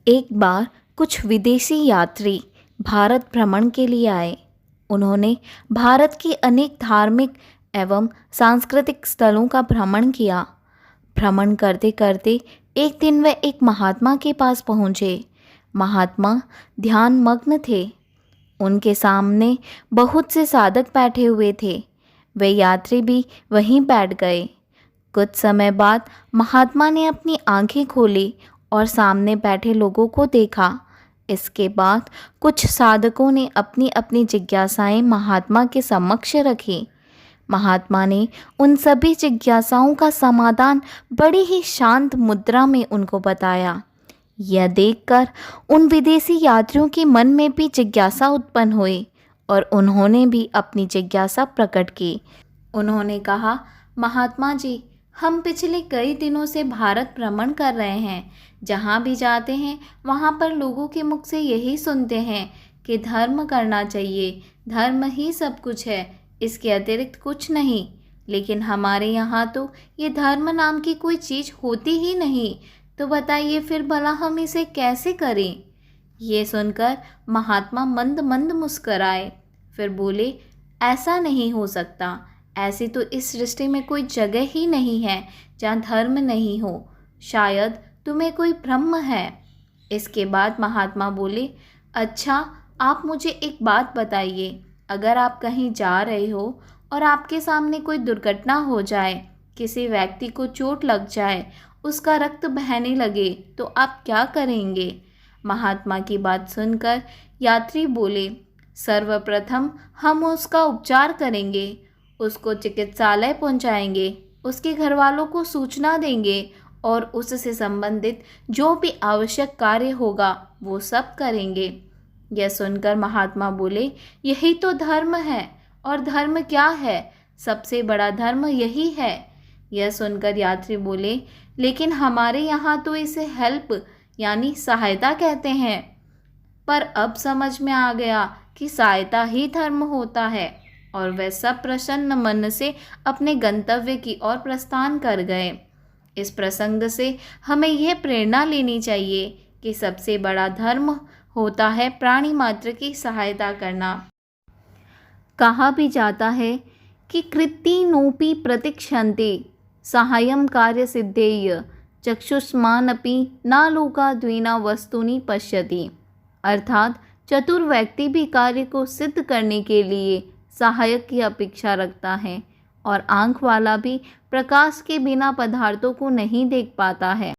एक बार कुछ विदेशी यात्री भारत भ्रमण के लिए आए। उन्होंने भारत के अनेक धार्मिक एवं सांस्कृतिक स्थलों का भ्रमण किया। भ्रमण करते करते एक दिन वे एक महात्मा के पास पहुँचे। महात्मा ध्यान मग्न थे। उनके सामने बहुत से साधक बैठे हुए थे। वे यात्री भी वहीं बैठ गए। कुछ समय बाद महात्मा ने अपनी आंखें खोली और सामने बैठे लोगों को देखा। इसके बाद कुछ साधकों ने अपनी अपनी जिज्ञासाएं महात्मा के समक्ष रखी। महात्मा ने उन सभी जिज्ञासाओं का समाधान बड़ी ही शांत मुद्रा में उनको बताया। यह देखकर उन विदेशी यात्रियों के मन में भी जिज्ञासा उत्पन्न हुई और उन्होंने भी अपनी जिज्ञासा प्रकट की। उन्होंने कहा, महात्मा जी, हम पिछले कई दिनों से भारत भ्रमण कर रहे हैं। जहाँ भी जाते हैं वहाँ पर लोगों के मुख से यही सुनते हैं कि धर्म करना चाहिए, धर्म ही सब कुछ है, इसके अतिरिक्त कुछ नहीं। लेकिन हमारे यहाँ तो ये धर्म नाम की कोई चीज़ होती ही नहीं। तो बताइए फिर भला हम इसे कैसे करें? ये सुनकर महात्मा मंद मंद मुस्कराए। फिर बोले, ऐसा नहीं हो सकता। ऐसी तो इस सृष्टि में कोई जगह ही नहीं है जहाँ धर्म नहीं हो। शायद तुम्हें कोई भ्रम है। इसके बाद महात्मा बोले, अच्छा, आप मुझे एक बात बताइए। अगर आप कहीं जा रहे हो और आपके सामने कोई दुर्घटना हो जाए, किसी व्यक्ति को चोट लग जाए, उसका रक्त बहने लगे, तो आप क्या करेंगे? महात्मा की बात सुनकर यात्री बोले, सर्वप्रथम हम उसका उपचार करेंगे, उसको चिकित्सालय पहुंचाएंगे, उसके घर वालों को सूचना देंगे और उससे संबंधित जो भी आवश्यक कार्य होगा वो सब करेंगे। यह सुनकर महात्मा बोले, यही तो धर्म है। और धर्म क्या है? सबसे बड़ा धर्म यही है। यह सुनकर यात्री बोले, लेकिन हमारे यहाँ तो इसे हेल्प यानी सहायता कहते हैं। पर अब समझ में आ गया कि सहायता ही धर्म होता है। और वह सब प्रसन्न मन से अपने गंतव्य की ओर प्रस्थान कर गए। इस प्रसंग से हमें यह प्रेरणा लेनी चाहिए कि सबसे बड़ा धर्म होता है प्राणी मात्र की सहायता करना। कहा भी जाता है कि कृत्तिनोपि प्रतिक्षन्ते साहाय्यं कार्य सिद्धेय चक्षुष्मानपि न लोकाद्विना वस्तुनि पश्यति। अर्थात चतुर व्यक्ति भी कार्य को सिद्ध करने के लिए सहायक की अपेक्षा रखता है और आँख वाला भी प्रकाश के बिना पदार्थों को नहीं देख पाता है।